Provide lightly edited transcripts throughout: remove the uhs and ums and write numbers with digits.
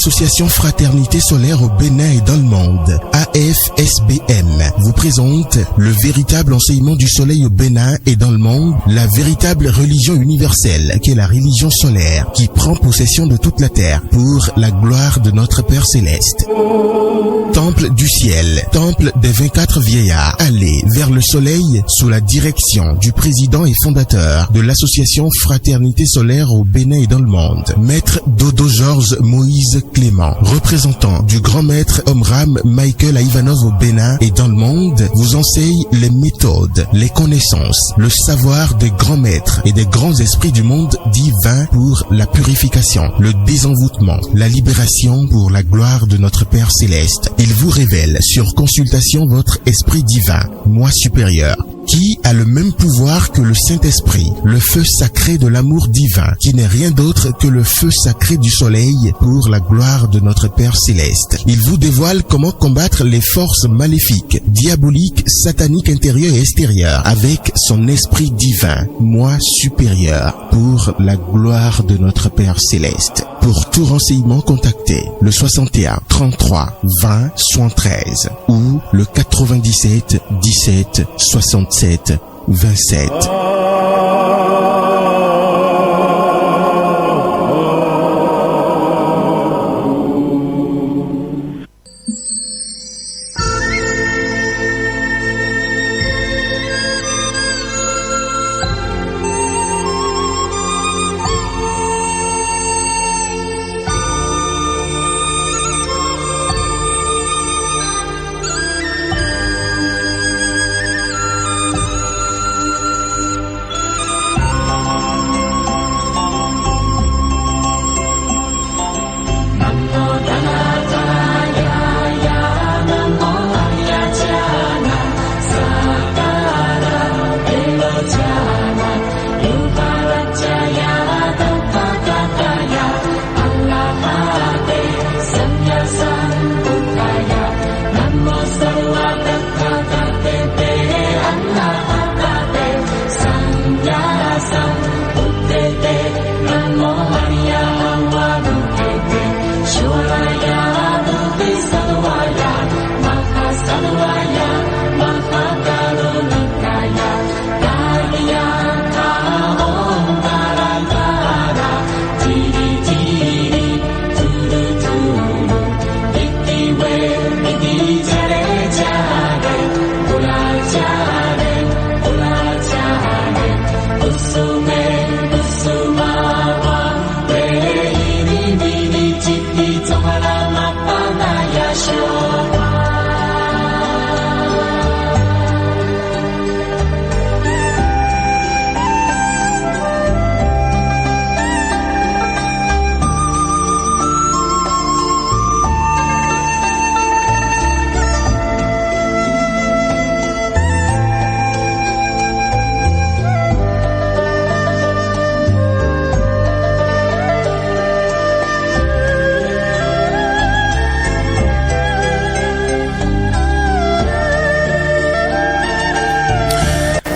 L'Association Fraternité Solaire au Bénin et dans le monde, AFSBM, vous présente le véritable enseignement du soleil au Bénin et dans le monde, la véritable religion universelle qui est la religion solaire, qui prend possession de toute la terre pour la gloire de notre Père Céleste. Temple du ciel, temple des 24 vieillards, allez vers le soleil sous la direction du président et fondateur de l'Association Fraternité Solaire au Bénin et dans le monde, Maître Dodo Georges Moïse Clément, représentant du grand maître Omram Michael Ivanov au Bénin et dans le monde, vous enseigne les méthodes, les connaissances, le savoir des grands maîtres et des grands esprits du monde divin pour la purification, le désenvoûtement, la libération pour la gloire de notre Père Céleste. Il vous révèle sur consultation votre esprit divin, moi supérieur, qui a le même pouvoir que le Saint-Esprit, le feu sacré de l'amour divin, qui n'est rien d'autre que le feu sacré du soleil pour la gloire de notre Père Céleste. Il vous dévoile comment combattre les forces maléfiques, diaboliques, sataniques intérieures et extérieures avec son esprit divin, moi supérieur, pour la gloire de notre Père Céleste. Pour tout renseignement, contactez le 61 33 20 73 ou le 97 17 67 27.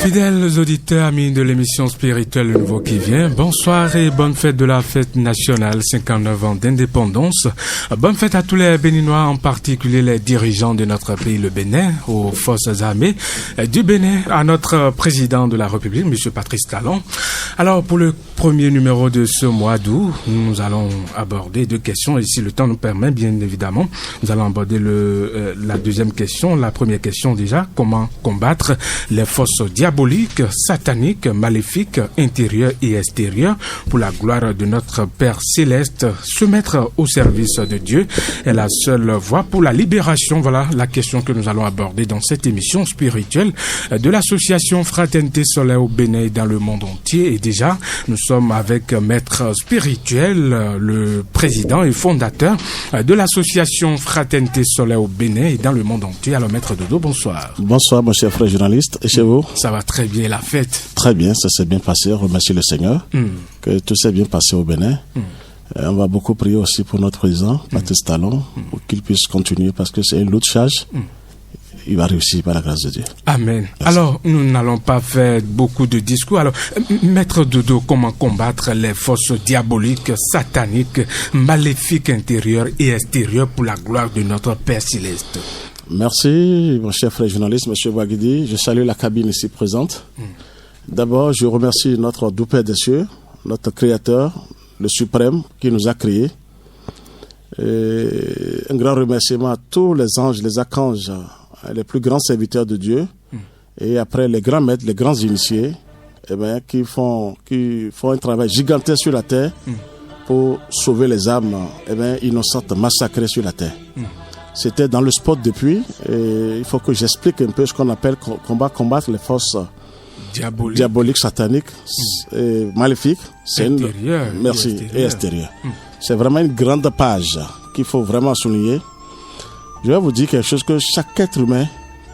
Fidèles auditeurs, amis de l'émission spirituelle Le Nouveau qui vient, bonsoir et bonne fête de la fête nationale, 59 ans d'indépendance. Bonne fête à tous les Béninois, en particulier les dirigeants de notre pays, le Bénin, aux forces armées du Bénin, à notre président de la République, M. Patrice Talon. Alors, pour le premier numéro de ce mois d'août, nous allons aborder deux questions, et si le temps nous permet, bien évidemment, nous allons aborder la deuxième question. La première question déjà, comment combattre les forces diaboliques, sataniques, maléfiques, intérieures et extérieures pour la gloire de notre Père Céleste. Se mettre au service de Dieu est la seule voie pour la libération. Voilà la question que nous allons aborder dans cette émission spirituelle de l'association Fraternité Solaire au Bénin et dans le monde entier. Et déjà, nous sommes avec Maître Spirituel, le président et fondateur de l'association Fraternité Solaire au Bénin et dans le monde entier. Alors, Maître Dodo, bonsoir. Bonsoir, mon cher frère journaliste. Et chez vous? Ça va très bien, la fête? Très bien, ça s'est bien passé. Remercie le Seigneur que tout s'est bien passé au Bénin. On va beaucoup prier aussi pour notre président, Patrice Talon, pour qu'il puisse continuer parce que c'est une lourde charge. il va réussir par la grâce de Dieu. Amen. Merci. Alors, nous n'allons pas faire beaucoup de discours. Alors, Maître Dodo, comment combattre les forces diaboliques, sataniques, maléfiques intérieures et extérieures pour la gloire de notre Père Céleste? Merci, mon cher frère journaliste, M. Bouaguidi. Je salue la cabine ici présente. D'abord, je remercie notre doux Père des cieux, notre Créateur, le Suprême, qui nous a créés. Et un grand remerciement à tous les anges, les archanges, les plus grands serviteurs de Dieu, et après les grands maîtres, les grands initiés, qui font un travail gigantesque sur la terre pour sauver les âmes innocentes massacrées sur la terre. C'était dans le spot depuis, et il faut que j'explique un peu ce qu'on appelle combattre les forces diaboliques, sataniques, et maléfiques. C'est merci, et extérieures. C'est vraiment une grande page qu'il faut vraiment souligner. Je vais vous dire quelque chose, que chaque être humain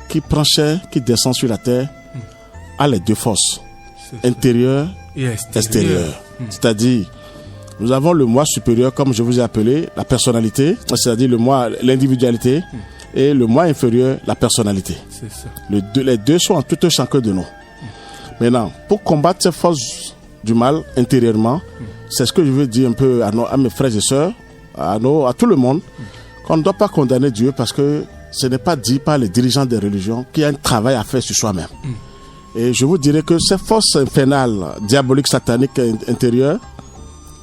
qui prend chair, qui descend sur la terre, a les deux forces, intérieure et extérieure. C'est-à-dire, nous avons le moi supérieur, comme je vous ai appelé, la personnalité, c'est-à-dire le moi, l'individualité, et le moi inférieur, la personnalité. Les deux sont en tout un chacun de nous. Maintenant, pour combattre ces forces du mal intérieurement, c'est ce que je veux dire un peu à mes frères et sœurs, à tout le monde, qu'on ne doit pas condamner Dieu parce que ce n'est pas dit par les dirigeants des religions qu'il y a un travail à faire sur soi-même. Et je vous dirais que ces forces infernales, diaboliques, sataniques, intérieures,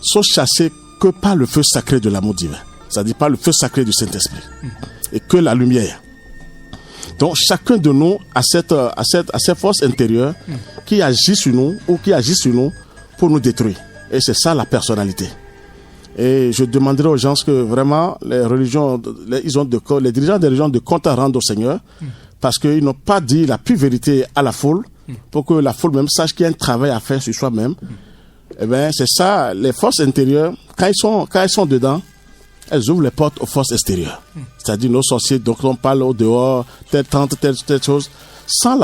sont chassées que par le feu sacré de l'amour divin, c'est-à-dire par le feu sacré du Saint-Esprit, et que la lumière. Donc chacun de nous a ces forces intérieures qui agissent sur nous ou qui agissent sur nous pour nous détruire. Et c'est ça la personnalité. Et je demanderai aux gens que vraiment les religions, les dirigeants des religions de compte à rendre au Seigneur, parce qu'ils n'ont pas dit la pure vérité à la foule, pour que la foule même sache qu'il y a un travail à faire sur soi-même. C'est ça, les forces intérieures, quand elles sont dedans, elles ouvrent les portes aux forces extérieures. C'est-à-dire nos sorciers, donc on parle au dehors, telle chose. Sans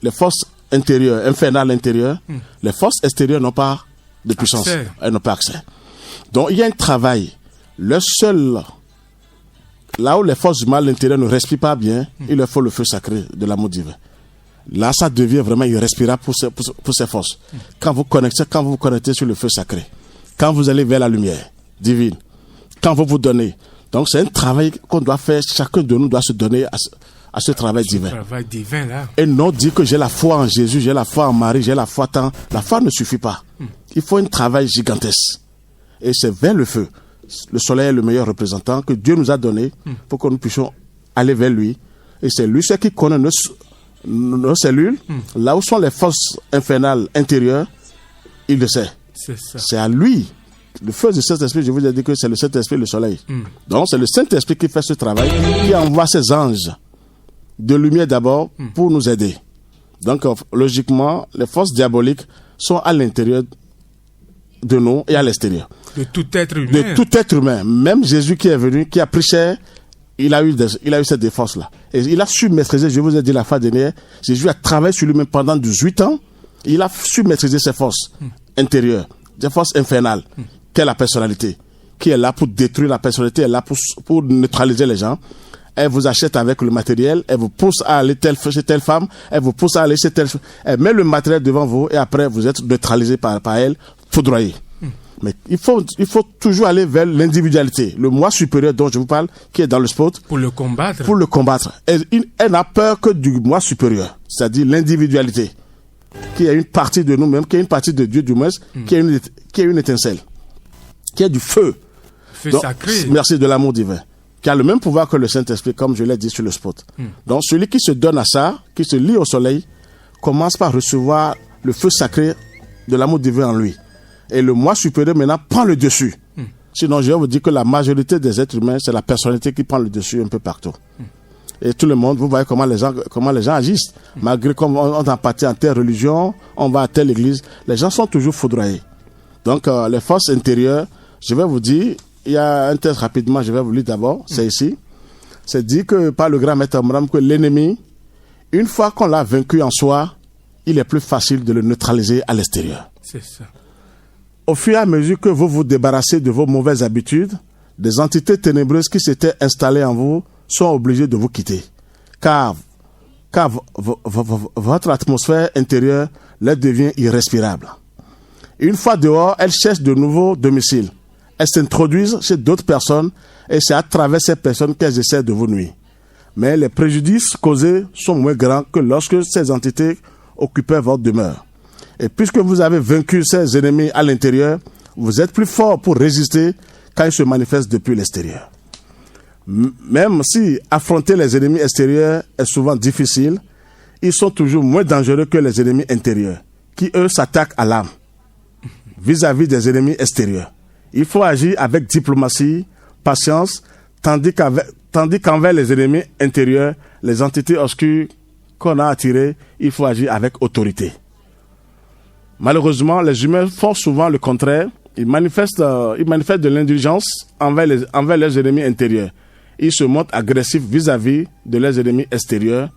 les forces intérieures, infernales intérieures, les forces extérieures n'ont pas de puissance. Elles n'ont pas accès. Donc il y a un travail. Le seul, là où les forces du mal intérieur ne respirent pas bien, il leur faut le feu sacré de l'amour divin. Là, ça devient vraiment irrespirable pour ces forces. Quand vous vous connectez sur le feu sacré, quand vous allez vers la lumière divine, quand vous donnez. Donc c'est un travail qu'on doit faire, chacun de nous doit se donner à ce travail divin. Travail divin là. Et non dire que j'ai la foi en Jésus, j'ai la foi en Marie, j'ai la foi tant. La foi ne suffit pas. Il faut un travail gigantesque. Et c'est vers le feu. Le soleil est le meilleur représentant que Dieu nous a donné pour que nous puissions aller vers lui. Et c'est lui qui connaît nos cellules, là où sont les forces infernales intérieures, il le sait. C'est à lui. Le feu du Saint-Esprit, je vous ai dit que c'est le Saint-Esprit, le soleil. Donc c'est le Saint-Esprit qui fait ce travail, qui envoie ses anges de lumière d'abord pour nous aider. Donc logiquement, les forces diaboliques sont à l'intérieur de nous et à l'extérieur. De tout être humain. De tout être humain. Même Jésus qui est venu, qui a pris chair, il a eu cette défense-là. Et il a su maîtriser, je vous ai dit la fois dernière, Jésus a travaillé sur lui-même pendant 18 ans. Il a su maîtriser ses forces intérieures, des forces infernales, qu'est la personnalité, qui est là pour détruire la personnalité, elle est là pour neutraliser les gens. Elle vous achète avec le matériel, elle vous pousse à aller chez telle femme, elle vous pousse à aller chez telle... Elle met le matériel devant vous et après vous êtes neutralisé par elle, foudroyé. Mais il faut toujours aller vers l'individualité, le moi supérieur dont je vous parle, qui est dans le spot. Pour le combattre. Pour le combattre. Elle n'a peur que du moi supérieur, c'est-à-dire l'individualité, qui est une partie de nous-mêmes, qui est une partie de Dieu du moins, qui est une étincelle, qui est du feu. Feu sacré. Merci, de l'amour divin, qui a le même pouvoir que le Saint-Esprit, comme je l'ai dit sur le spot. Donc celui qui se donne à ça, qui se lie au soleil, commence par recevoir le feu sacré de l'amour divin en lui. Et le moi supérieur maintenant prend le dessus. Sinon, je vais vous dire que la majorité des êtres humains, c'est la personnalité qui prend le dessus un peu partout. Et tout le monde, vous voyez comment les gens agissent. Malgré qu'on appartient à telle religion, on va à telle église, les gens sont toujours foudroyés. Donc, les forces intérieures, je vais vous dire, il y a un texte rapidement, je vais vous lire d'abord, c'est ici. C'est dit que par le grand maître Abraham, que l'ennemi, une fois qu'on l'a vaincu en soi, il est plus facile de le neutraliser à l'extérieur. C'est ça. Au fur et à mesure que vous vous débarrassez de vos mauvaises habitudes, des entités ténébreuses qui s'étaient installées en vous sont obligées de vous quitter. car votre atmosphère intérieure leur devient irrespirable. Une fois dehors, elles cherchent de nouveaux domiciles. Elles s'introduisent chez d'autres personnes et c'est à travers ces personnes qu'elles essaient de vous nuire. Mais les préjudices causés sont moins grands que lorsque ces entités occupaient votre demeure. Et puisque vous avez vaincu ces ennemis à l'intérieur, vous êtes plus fort pour résister quand ils se manifestent depuis l'extérieur. Même si affronter les ennemis extérieurs est souvent difficile, ils sont toujours moins dangereux que les ennemis intérieurs, qui eux s'attaquent à l'âme vis-à-vis des ennemis extérieurs. Il faut agir avec diplomatie, patience, tandis qu'envers les ennemis intérieurs, les entités obscures qu'on a attirées, il faut agir avec autorité. Malheureusement, les humains font souvent le contraire. Ils manifestent de l'indulgence envers leurs ennemis intérieurs. Ils se montrent agressifs vis-à-vis de leurs ennemis extérieurs.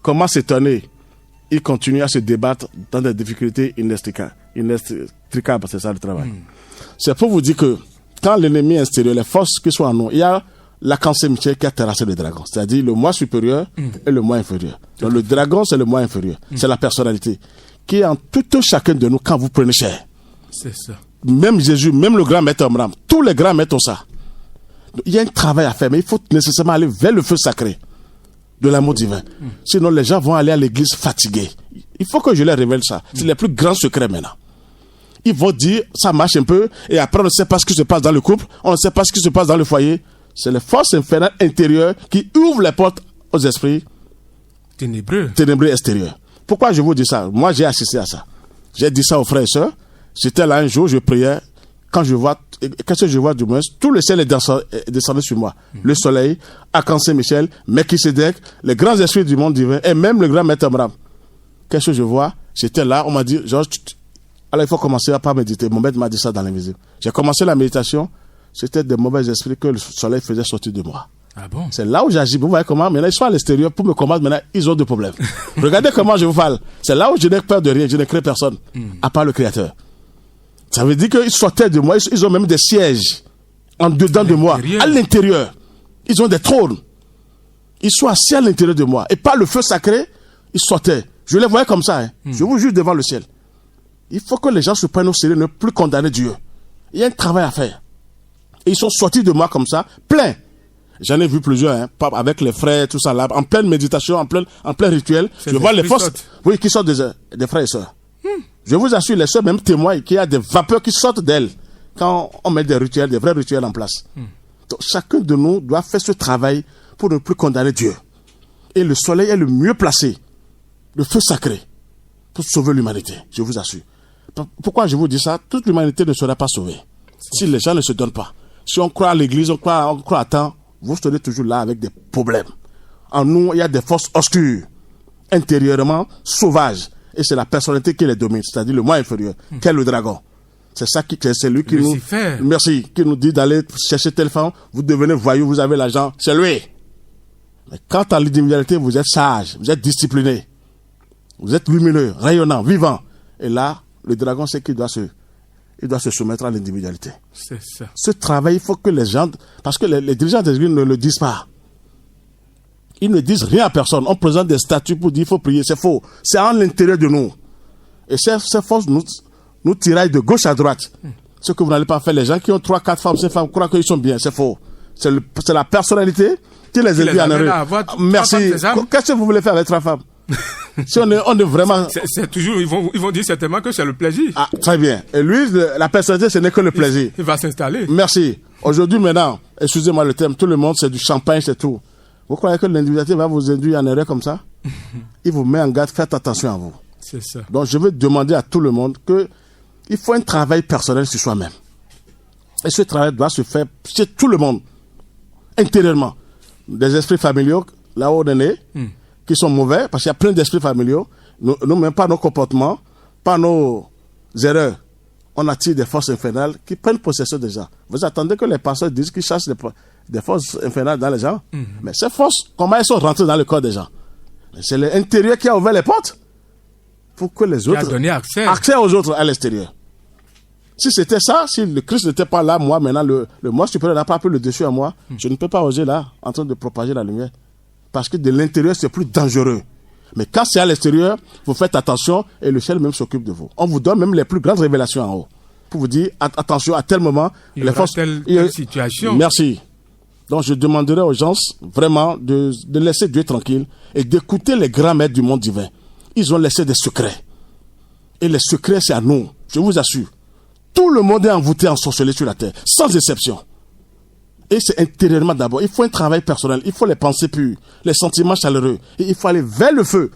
Comment s'étonner? Ils continuent à se débattre dans des difficultés inextricables. C'est ça le travail. C'est pour vous dire que quand l'ennemi extérieur, les forces qui sont en nous, il y a l'archange Michel qui a terrassé le dragon, c'est-à-dire le moi supérieur et le moi inférieur. Donc le dragon, c'est le moi inférieur. C'est la personnalité qui est en tout chacun de nous quand vous prenez chair. C'est ça. Même Jésus, même le grand maître Abraham, tous les grands maîtres ont ça. Donc, il y a un travail à faire, mais il faut nécessairement aller vers le feu sacré de l'amour divin. Sinon, les gens vont aller à l'église fatigués. Il faut que je leur révèle ça. C'est le plus grand secret maintenant. Ils vont dire, ça marche un peu, et après on ne sait pas ce qui se passe dans le couple, on ne sait pas ce qui se passe dans le foyer. C'est les forces infernales intérieures qui ouvrent les portes aux esprits ténébreux extérieurs. Pourquoi je vous dis ça? Moi, j'ai assisté à ça. J'ai dit ça aux frères et sœurs. J'étais là un jour, je priais. Qu'est-ce que je vois du moins? Tout le ciel est descendu sur moi. Le soleil, Archange Saint-Michel, Melchisedec, les grands esprits du monde divin, et même le grand maître Abraham. Qu'est-ce que je vois? J'étais là, on m'a dit, Georges, alors il faut commencer à pas méditer. Mon maître m'a dit ça dans l'invisible. J'ai commencé la méditation. C'était des mauvais esprits que le soleil faisait sortir de moi. Ah bon? C'est là où j'agis. Vous voyez comment? Maintenant, ils sont à l'extérieur pour me combattre. Maintenant, ils ont des problèmes. Regardez comment je vous parle. C'est là où je n'ai peur de rien. Je ne crée personne. À part le Créateur. Ça veut dire qu'ils sortaient de moi. Ils ont même des sièges en dedans de moi. À l'intérieur. Ils ont des trônes. Ils sont assis à l'intérieur de moi. Et par le feu sacré, ils sortaient. Je les voyais comme ça. Hein. Je vous jure devant le ciel. Il faut que les gens se prennent au sérieux, ne plus condamner Dieu. Il y a un travail à faire. Et ils sont sortis de moi comme ça, plein. J'en ai vu plusieurs, hein, avec les frères, tout ça là, en pleine méditation, en plein rituel. Je vois les forces, oui, qui sortent des frères et sœurs. Je vous assure, les sœurs même témoignent qu'il y a des vapeurs qui sortent d'elles quand on met des rituels, des vrais rituels en place. Donc, chacun de nous doit faire ce travail pour ne plus condamner Dieu. Et le soleil est le mieux placé, le feu sacré, pour sauver l'humanité, je vous assure. Pourquoi je vous dis ça? Toute l'humanité ne sera pas sauvée si les gens ne se donnent pas. Si on croit à l'église, on croit à temps, vous serez toujours là avec des problèmes. En nous, il y a des forces obscures, intérieurement sauvages. Et c'est la personnalité qui les domine, c'est-à-dire le moi inférieur, qui est le dragon. C'est lui qui qui nous dit d'aller chercher telle femme, vous devenez voyou, vous avez l'argent, c'est lui. Mais quant à l'individualité, vous êtes sage, vous êtes discipliné, vous êtes lumineux, rayonnant, vivant. Et là, le dragon sait qu'il doit se soumettre à l'individualité. C'est ça. Ce travail, il faut que les gens, parce que les dirigeants des églises ne le disent pas. Ils ne disent rien à personne. On présente des statuts pour dire il faut prier, c'est faux. C'est en l'intérieur de nous. Et ces forces nous tiraillent de gauche à droite. Ce que vous n'allez pas faire, les gens qui ont 3, 4 femmes, ces femmes croient qu'ils sont bien, c'est faux. C'est la personnalité qui les induit en erreur. Merci. Qu'est-ce que vous voulez faire avec 3 femmes? Si on est vraiment... C'est toujours, ils vont dire certainement que c'est le plaisir. Ah, très bien. Et lui, la personnalité, ce n'est que le plaisir. Il va s'installer. Merci. Aujourd'hui, maintenant, excusez-moi le terme, tout le monde, c'est du champagne, c'est tout. Vous croyez que l'individualité va vous induire en erreur comme ça? Il vous met en garde, faites attention à vous. C'est ça. Donc, je veux demander à tout le monde qu'il faut un travail personnel sur soi-même. Et ce travail doit se faire chez tout le monde, intérieurement. Des esprits familiaux, là où on est né, qui sont mauvais, parce qu'il y a plein d'esprits familiaux. Nous, même pas nos comportements, pas nos erreurs. On attire des forces infernales qui prennent possession des gens. Vous attendez que les pasteurs disent qu'ils chassent des forces infernales dans les gens. Mais ces forces, comment elles sont rentrées dans le corps des gens? C'est l'intérieur qui a ouvert les portes pour que les autres... Qui a donné accès aux autres à l'extérieur. Si c'était ça, si le Christ n'était pas là, moi, maintenant, le moi supérieur n'a pas pris le dessus à moi, je ne peux pas oser là, en train de propager la lumière. parce que de l'intérieur, c'est plus dangereux. Mais quand c'est à l'extérieur, vous faites attention et le ciel même s'occupe de vous. On vous donne même les plus grandes révélations en haut. Pour vous dire, attention, à tel moment, les forces... telle situation. Merci. Donc je demanderai aux gens vraiment de laisser Dieu tranquille et d'écouter les grands maîtres du monde divin. Ils ont laissé des secrets. Et les secrets, c'est à nous. Je vous assure. Tout le monde est envoûté en sorcellerie sur la terre, sans exception. Et c'est intérieurement d'abord. Il faut un travail personnel. Il faut les pensées pures, les sentiments chaleureux. Et il faut aller vers le feu.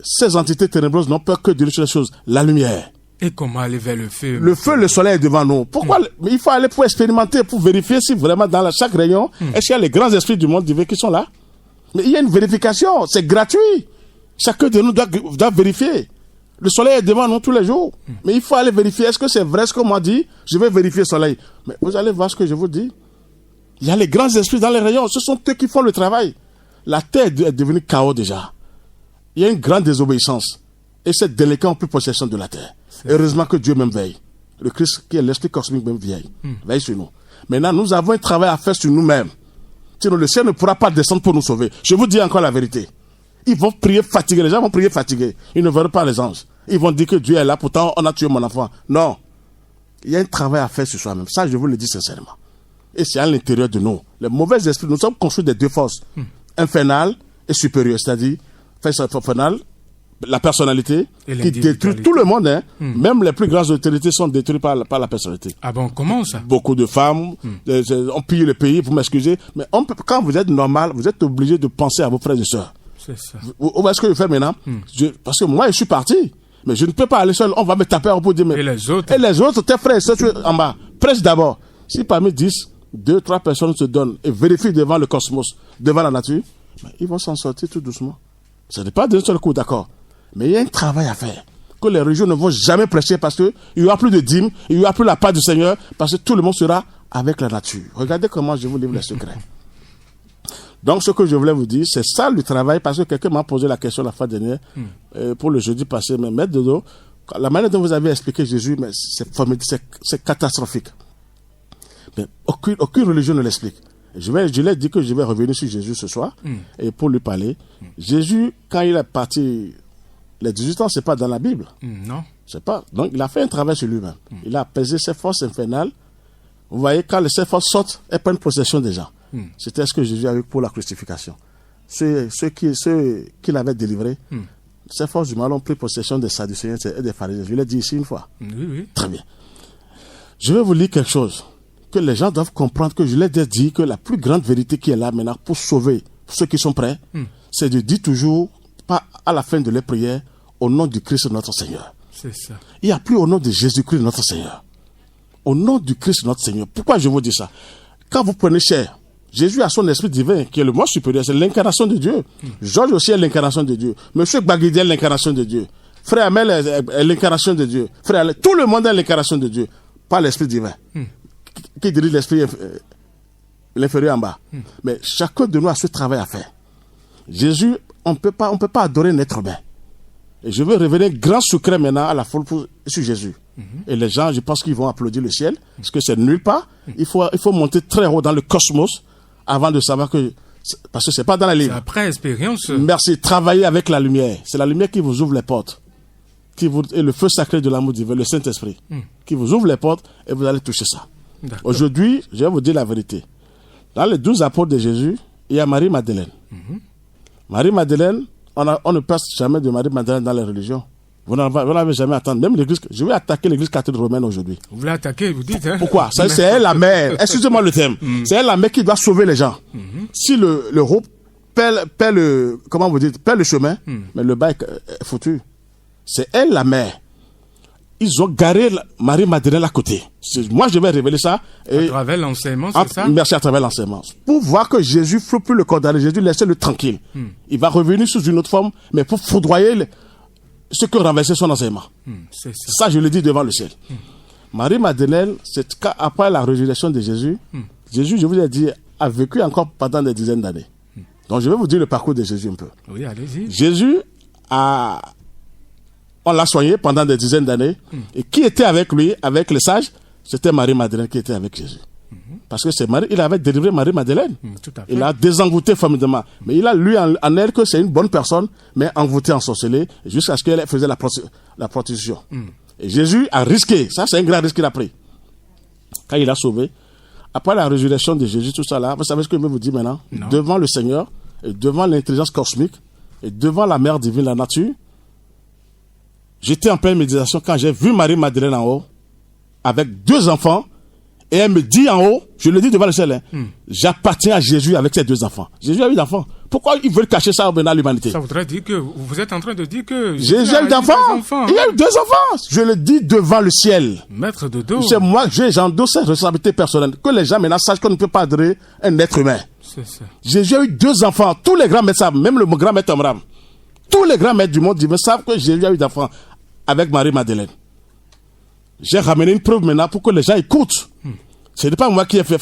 Ces entités ténébreuses n'ont peur que de les choses. La lumière. Et comment aller vers le feu? Le feu, le soleil est devant nous. Pourquoi? Mais il faut aller pour expérimenter, pour vérifier si vraiment dans chaque rayon, est-ce qu'il y a les grands esprits du monde divin qui sont là? Mais il y a une vérification. C'est gratuit. Chacun de nous doit vérifier. Le soleil est devant nous tous les jours. Mais il faut aller vérifier. Est-ce que c'est vrai ce qu'on m'a dit? Je vais vérifier le soleil. Mais vous allez voir ce que je vous dis. Il y a les grands esprits dans les rayons. Ce sont eux qui font le travail. La terre est devenue chaos déjà. Il y a une grande désobéissance. Et ces délinquants ont pris possession de la terre. Heureusement que Dieu même veille. Le Christ, qui est l'esprit cosmique, même veille sur nous. Maintenant, nous avons un travail à faire sur nous-mêmes. Sinon, le ciel ne pourra pas descendre pour nous sauver. Je vous dis encore la vérité. Ils vont prier fatigués. Les gens vont prier fatigués. Ils ne verront pas les anges. Ils vont dire que Dieu est là. Pourtant, on a tué mon enfant. Non. Il y a un travail à faire sur soi-même. Ça, je vous le dis sincèrement. Et c'est à l'intérieur de nous. Les mauvais esprits, nous sommes construits de deux forces. Infernales et supérieures. C'est-à-dire, infernale, la personnalité qui détruit tout le monde. Même les plus grandes autorités sont détruites par la personnalité. Ah bon, comment ça? Beaucoup de femmes ont pillé le pays, vous m'excusez. Mais quand vous êtes normal, vous êtes obligé de penser à vos frères et sœurs. C'est ça. Où est-ce que je fais maintenant? Parce que moi, je suis parti. Mais je ne peux pas aller seul. On va me taper pour dire... Mais, et les autres? Et les autres, tes frères et sœurs en bas. Prêche d'abord. Si parmi 10, 2, 3 personnes se donnent et vérifient devant le cosmos, devant la nature, ils vont s'en sortir tout doucement. Ce n'est pas d'un seul coup, d'accord. Mais il y a un travail à faire. Que les religions ne vont jamais prêcher parce qu'il n'y aura plus de dîmes, il n'y aura plus la part du Seigneur, parce que tout le monde sera avec la nature. Regardez comment je vous livre les secrets. Donc, ce que je voulais vous dire, c'est ça le travail, parce que quelqu'un m'a posé la question la fois dernière, pour le jeudi passé, mais Maître Dodo, la manière dont vous avez expliqué Jésus, mais c'est catastrophique. Mais aucune religion ne l'explique. Je l'ai dit que je vais revenir sur Jésus ce soir, et pour lui parler. Jésus, quand il est parti, les 18 ans, c'est pas dans la Bible. Non. C'est pas. Donc, il a fait un travail sur lui-même. Il a apaisé ses forces infernales. Vous voyez, quand ces forces sortent, elles prennent possession des gens. C'était ce que Jésus a eu pour la crucifixion. Ceux qu'il avait délivrés, ces forces du mal ont pris possession des Sadducéens et des pharisiens. Je l'ai dit ici une fois. Oui. Très bien. Je vais vous lire quelque chose que les gens doivent comprendre, que je l'ai déjà dit, que la plus grande vérité qui est là maintenant pour sauver ceux qui sont prêts, c'est de dire toujours, pas à la fin de leur prière, au nom du Christ notre Seigneur. C'est ça. Il n'y a plus au nom de Jésus-Christ notre Seigneur. Au nom du Christ notre Seigneur. Pourquoi je vous dis ça? Quand vous prenez chair, Jésus a son esprit divin, qui est le moi supérieur, c'est l'incarnation de Dieu. Georges aussi est l'incarnation de Dieu. Monsieur Baguidi est l'incarnation de Dieu. Frère Amel est l'incarnation de Dieu. Frère Amel, tout le monde est l'incarnation de Dieu. Pas l'esprit divin. Qui dirige l'esprit l'inférieur en bas. Mais chacun de nous a ce travail à faire. Jésus, on ne peut pas adorer un être humain. Et je veux révéler un grand secret maintenant à la foule sur Jésus. Et les gens, je pense qu'ils vont applaudir le ciel, parce que c'est nulle part. Il faut monter très haut dans le cosmos avant de savoir que... Parce que c'est pas dans la livre. C'est après expérience. Merci. Travailler avec la lumière. C'est la lumière qui vous ouvre les portes. Et le feu sacré de l'amour divin, le Saint-Esprit, qui vous ouvre les portes et vous allez toucher ça. Aujourd'hui, je vais vous dire la vérité. Dans les 12 apôtres de Jésus, il y a Marie-Madeleine. Marie-Madeleine, on ne passe jamais de Marie-Madeleine dans les religions. Vous n'avez jamais attendu. Même l'église, je vais attaquer l'église catholique romaine aujourd'hui. Vous voulez attaquer, vous dites, hein? Pourquoi? C'est elle la mère. Excusez-moi le thème. C'est elle la mère qui doit sauver les gens. Si le route perd le chemin, mais le bas est foutu. C'est elle la mère. Ils ont garé Marie-Madeleine à côté. Moi, je vais révéler ça. À travers l'enseignement, c'est ça? Merci, à travers l'enseignement. Pour voir que Jésus ne faut plus le condamner. Jésus, laissez-le tranquille. Il va revenir sous une autre forme, mais pour foudroyer ceux qui ont renversé son enseignement. C'est ça. Ça, je le dis devant le ciel. Marie-Madeleine, c'est après la résurrection de Jésus, Jésus, je vous ai dit, a vécu encore pendant des dizaines d'années. Donc, je vais vous dire le parcours de Jésus un peu. Oui, allez-y. Jésus on l'a soigné pendant des dizaines d'années. Et qui était avec lui, avec les sages? C'était Marie-Madeleine qui était avec Jésus. Parce que c'est Marie, il avait délivré Marie-Madeleine. Tout à fait. Il a désenvoûté formidablement. Mais il a lu en elle que c'est une bonne personne, mais envoûtée, ensorcelée, jusqu'à ce qu'elle faisait la prostitution. Et Jésus a risqué. Ça, c'est un grand risque qu'il a pris. Quand il a sauvé, après la résurrection de Jésus, tout ça là, vous savez ce que je vais vous dire maintenant? Non. Devant le Seigneur, et devant l'intelligence cosmique, et devant la mère divine, la nature, j'étais en pleine méditation quand j'ai vu Marie-Madeleine en haut, avec 2 enfants, et elle me dit en haut, je le dis devant le ciel, j'appartiens à Jésus avec ses 2 enfants. Jésus a eu d'enfants. Pourquoi ils veulent cacher ça à l'humanité? Ça voudrait dire que vous êtes en train de dire que Jésus a eu d'enfants. Il a eu 2 enfants. Je le dis devant le ciel. Maître de dos. C'est moi, j'endosse cette responsabilité personnelle. Que les gens maintenant sachent qu'on ne peut pas adorer un être humain. C'est ça. Jésus a eu 2 enfants. Tous les grands maîtres savent, même le grand maître Amram. Tous les grands maîtres du monde divin savent que Jésus a eu d'enfants avec Marie-Madeleine. J'ai ramené une preuve maintenant pour que les gens écoutent. Ce n'est pas moi qui ai fait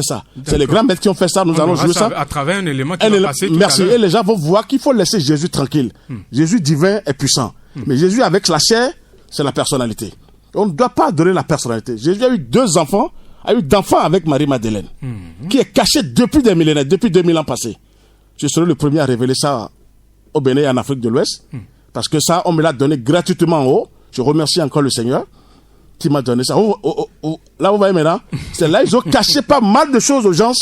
ça. C'est les grands maîtres qui ont fait ça. Nous allons jouer ça. À travers un élément qui va passer tout merci. à l'heure. Et les gens vont voir qu'il faut laisser Jésus tranquille. Jésus divin est puissant. Mais Jésus avec la chair, c'est la personnalité. On ne doit pas adorer la personnalité. Jésus a eu 2 enfants, a eu d'enfants avec Marie-Madeleine, qui est cachée depuis des millénaires, depuis 2000 ans passés. Je serai le premier à révéler ça au Bénin et en Afrique de l'Ouest. Parce que ça, on me l'a donné gratuitement en haut. Je remercie encore le Seigneur qui m'a donné ça. Là, vous voyez maintenant, c'est là, ils ont caché pas mal de choses aux gens.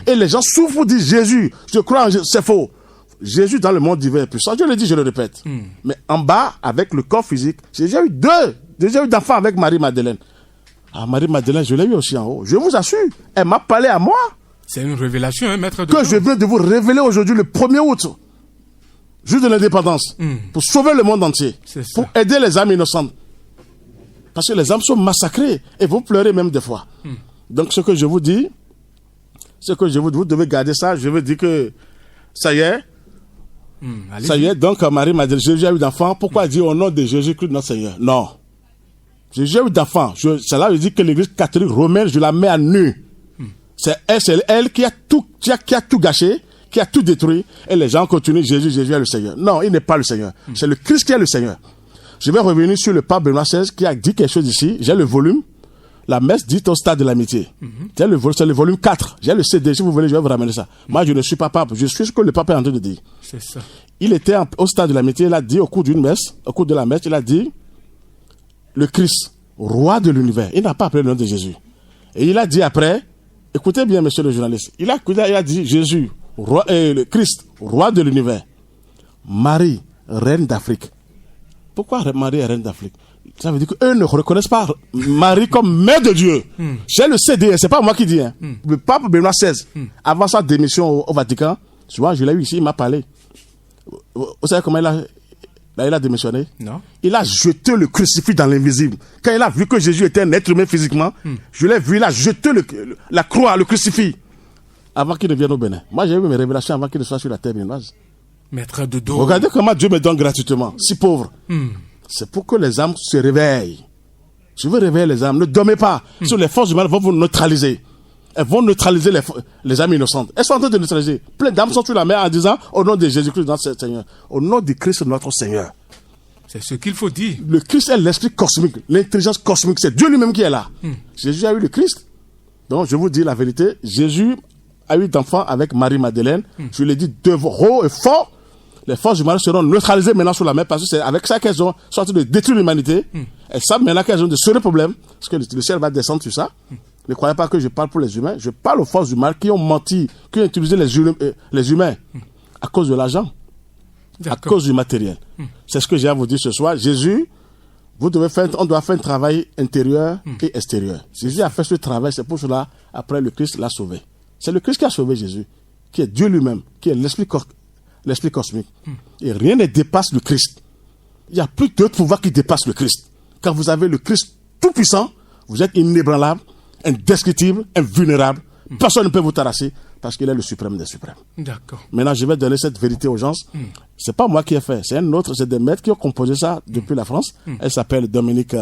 Et les gens souffrent, disent Jésus, je crois, c'est faux. Jésus dans le monde divin est puissant. Je le dis, je le répète. Mais en bas, avec le corps physique, j'ai eu 2. J'ai eu d'enfants avec Marie-Madeleine. Ah, Marie-Madeleine, je l'ai eu aussi en haut. Je vous assure, elle m'a parlé à moi. C'est une révélation, hein, maître de Que dos. je viens de vous révéler aujourd'hui, le 1er août, jour de l'indépendance, pour sauver le monde entier, C'est ça. pour aider les âmes innocentes. Parce que les âmes sont massacrées et vous pleurez même des fois. Donc ce que je vous dis, vous devez garder ça. Je veux dire que ça y est, Allez-y. ça y est. Donc Marie m'a dit, Jésus a eu d'enfants. Pourquoi dire au nom de Jésus-Christ notre Seigneur? Non. Jésus a eu d'enfants. Cela veut dire que l'église catholique romaine, je la mets à nu. C'est elle qui a tout gâché, qui a tout détruit. Et les gens continuent, Jésus est le Seigneur. Non, il n'est pas le Seigneur. C'est le Christ qui est le Seigneur. Je vais revenir sur le pape Benoît XVI qui a dit quelque chose ici. J'ai le volume. La messe dite au stade de l'amitié. C'est le volume 4. J'ai le CD. Si vous voulez, je vais vous ramener ça. Moi, je ne suis pas pape. Je suis ce que le pape est en train de dire. C'est ça. Il était au stade de l'amitié. Il a dit au cours d'une messe, au cours de la messe, il a dit le Christ, roi de l'univers. Il n'a pas appelé le nom de Jésus. Et il a dit après, écoutez bien, monsieur le journaliste. Il a dit Jésus, le Christ, roi de l'univers. Marie, reine d'Afrique. Pourquoi Marie est reine d'Afrique? Ça veut dire qu'eux ne reconnaissent pas Marie comme mère de Dieu. J'ai le CD, c'est pas moi qui dis. Le pape Benoît XVI, avant sa démission au Vatican, souvent je l'ai eu ici, il m'a parlé. Vous savez comment il a démissionné? Non. Il a jeté le crucifix dans l'invisible. Quand il a vu que Jésus était un être humain physiquement, je l'ai vu, il a jeté la croix, le crucifix, avant qu'il ne vienne au Bénin. Moi, j'ai eu mes révélations avant qu'il ne soit sur la terre béninoise. Maître de dos. Regardez comment Dieu me donne gratuitement, si pauvre. C'est pour que les âmes se réveillent. Je veux réveiller les âmes. Ne dormez pas. Sur les forces humaines vont vous neutraliser. Elles vont neutraliser les âmes innocentes. Elles sont en train de neutraliser. Plein d'âmes sont sur la mer en disant au nom de Jésus-Christ notre Seigneur. Au nom de Christ notre Seigneur. C'est ce qu'il faut dire. Le Christ est l'esprit cosmique, l'intelligence cosmique. C'est Dieu lui-même qui est là. Jésus a eu le Christ. Donc je vous dis la vérité. Jésus a eu d'enfants avec Marie-Madeleine. Je l'ai dit de haut et fort. Les forces humaines seront neutralisées maintenant sur la mer parce que c'est avec ça qu'elles ont sorti de détruire l'humanité. Elles savent maintenant qu'elles ont de sérieux problèmes parce que le ciel va descendre sur ça. Ne croyez pas que je parle pour les humains. Je parle aux forces humaines qui ont menti, qui ont utilisé les humains à cause de l'argent, à cause du matériel. C'est ce que j'ai à vous dire ce soir. Jésus, on doit faire un travail intérieur et extérieur. Jésus a fait ce travail, c'est pour cela, après le Christ l'a sauvé. C'est le Christ qui a sauvé Jésus, qui est Dieu lui-même, qui est l'esprit cosmique. Et rien ne dépasse le Christ. Il n'y a plus d'autre pouvoir qui dépasse le Christ. Quand vous avez le Christ tout-puissant, vous êtes inébranlable, indescriptible, invulnérable. Personne ne peut vous terrasser parce qu'il est le suprême des suprêmes. D'accord. Maintenant, je vais donner cette vérité aux gens. C'est pas moi qui ai fait, c'est un autre, c'est des maîtres qui ont composé ça depuis la France. Elle s'appelle Dominique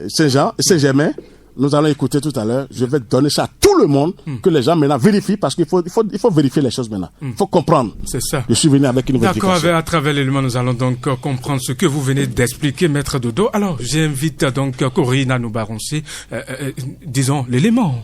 Saint-Germain. nous allons écouter tout à l'heure. Je vais donner ça à tout le monde, que les gens maintenant vérifient, parce qu'il faut vérifier les choses maintenant. Il faut comprendre. C'est ça. Je suis venu avec une vérification. D'accord, à travers l'élément, nous allons donc comprendre ce que vous venez d'expliquer, Maître Dodo. Alors, j'invite donc Corinne à nous balancer, disons, l'élément.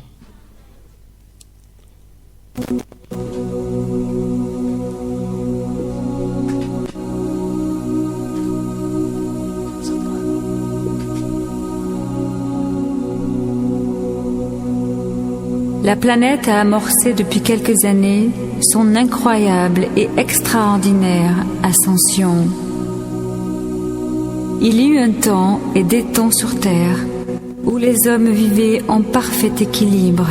La planète a amorcé depuis quelques années son incroyable et extraordinaire ascension. Il y eut un temps et des temps sur Terre où les hommes vivaient en parfait équilibre.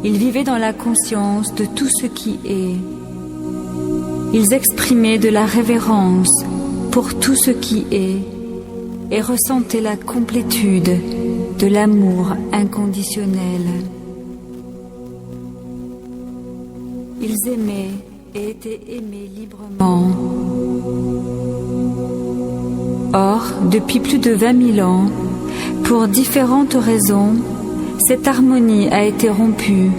Ils vivaient dans la conscience de tout ce qui est. Ils exprimaient de la révérence pour tout ce qui est et ressentaient la complétude de l'amour inconditionnel. Ils aimaient et étaient aimés librement. Or, depuis plus de 20 000 ans, pour différentes raisons, cette harmonie a été rompue,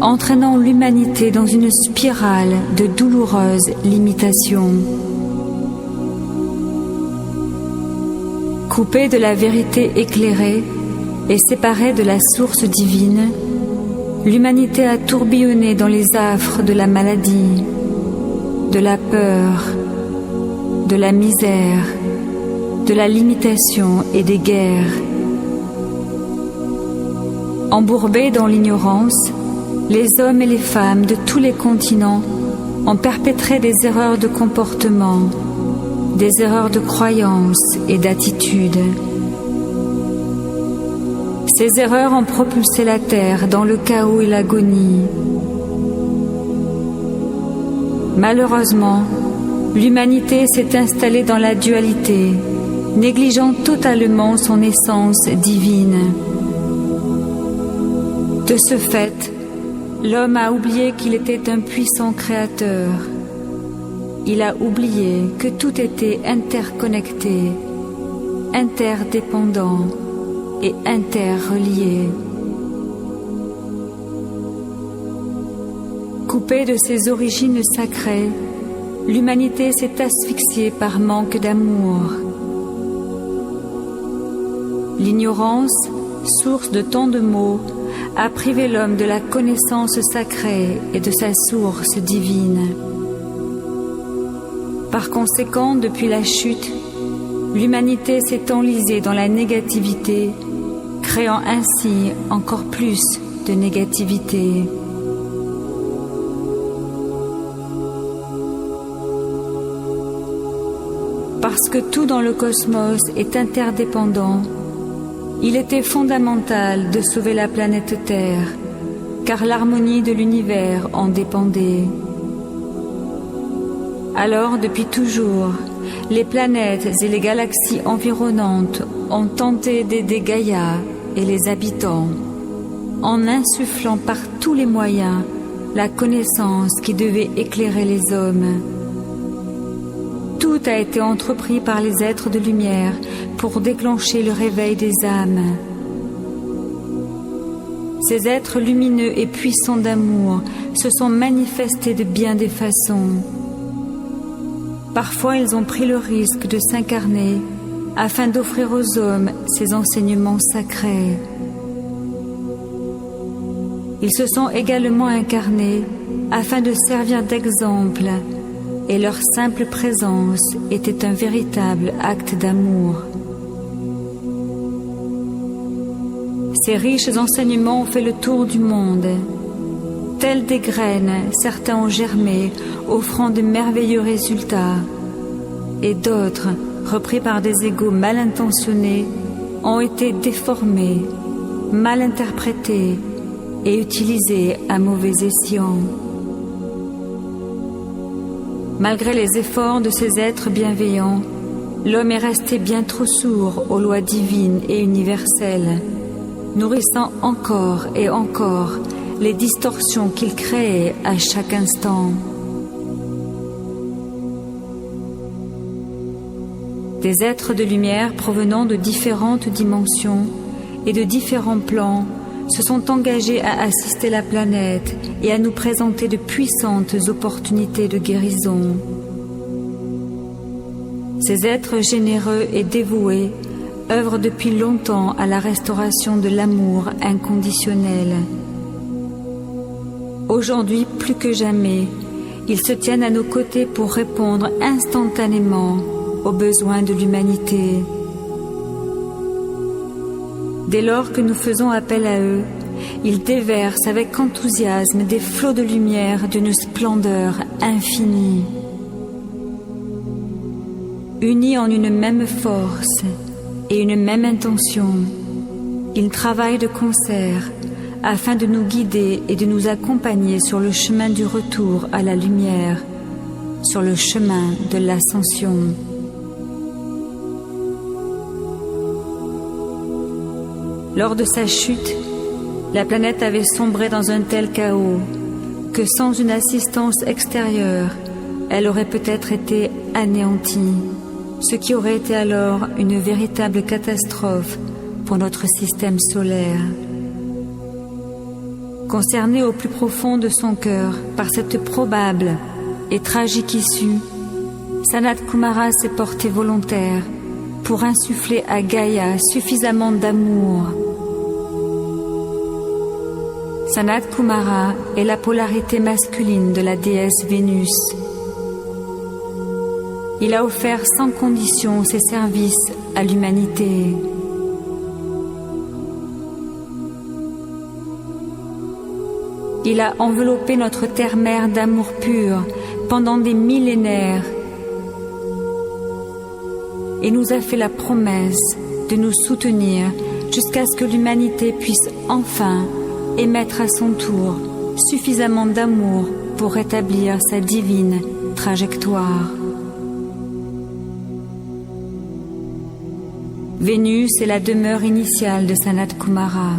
entraînant l'humanité dans une spirale de douloureuses limitations. Coupée de la vérité éclairée et séparée de la source divine, l'humanité a tourbillonné dans les affres de la maladie, de la peur, de la misère, de la limitation et des guerres. Embourbés dans l'ignorance, les hommes et les femmes de tous les continents ont perpétré des erreurs de comportement, des erreurs de croyance et d'attitude. Ces erreurs ont propulsé la Terre dans le chaos et l'agonie. Malheureusement, l'humanité s'est installée dans la dualité, négligeant totalement son essence divine. De ce fait, l'homme a oublié qu'il était un puissant créateur. Il a oublié que tout était interconnecté, interdépendant et interrelié. Coupée de ses origines sacrées, l'humanité s'est asphyxiée par manque d'amour. L'ignorance, source de tant de maux, a privé l'homme de la connaissance sacrée et de sa source divine. Par conséquent, depuis la chute, l'humanité s'est enlisée dans la négativité, créant ainsi encore plus de négativité. Parce que tout dans le cosmos est interdépendant, il était fondamental de sauver la planète Terre, car l'harmonie de l'univers en dépendait. Alors, depuis toujours, les planètes et les galaxies environnantes ont tenté d'aider Gaïa et les habitants, en insufflant par tous les moyens la connaissance qui devait éclairer les hommes. Tout a été entrepris par les êtres de lumière pour déclencher le réveil des âmes. Ces êtres lumineux et puissants d'amour se sont manifestés de bien des façons. Parfois, ils ont pris le risque de s'incarner afin d'offrir aux hommes ces enseignements sacrés. Ils se sont également incarnés afin de servir d'exemple, et leur simple présence était un véritable acte d'amour. Ces riches enseignements ont fait le tour du monde. Tels des graines, certains ont germé, offrant de merveilleux résultats, et d'autres, repris par des égos mal intentionnés, ont été déformés, mal interprétés et utilisés à mauvais escient. Malgré les efforts de ces êtres bienveillants, l'homme est resté bien trop sourd aux lois divines et universelles, nourrissant encore et encore les distorsions qu'il créait à chaque instant. Des êtres de lumière provenant de différentes dimensions et de différents plans se sont engagés à assister la planète et à nous présenter de puissantes opportunités de guérison. Ces êtres généreux et dévoués œuvrent depuis longtemps à la restauration de l'amour inconditionnel. Aujourd'hui, plus que jamais, ils se tiennent à nos côtés pour répondre instantanément aux besoins de l'humanité. Dès lors que nous faisons appel à eux, ils déversent avec enthousiasme des flots de lumière d'une splendeur infinie. Unis en une même force et une même intention, ils travaillent de concert afin de nous guider et de nous accompagner sur le chemin du retour à la lumière, sur le chemin de l'ascension. Lors de sa chute, la planète avait sombré dans un tel chaos que sans une assistance extérieure, elle aurait peut-être été anéantie, ce qui aurait été alors une véritable catastrophe pour notre système solaire. Concerné au plus profond de son cœur par cette probable et tragique issue, Sanat Kumara s'est porté volontaire pour insuffler à Gaïa suffisamment d'amour. Sanat Kumara est la polarité masculine de la déesse Vénus. Il a offert sans condition ses services à l'humanité. Il a enveloppé notre terre-mère d'amour pur pendant des millénaires et nous a fait la promesse de nous soutenir jusqu'à ce que l'humanité puisse enfin émettre à son tour suffisamment d'amour pour rétablir sa divine trajectoire. Vénus est la demeure initiale de Sanat Kumara.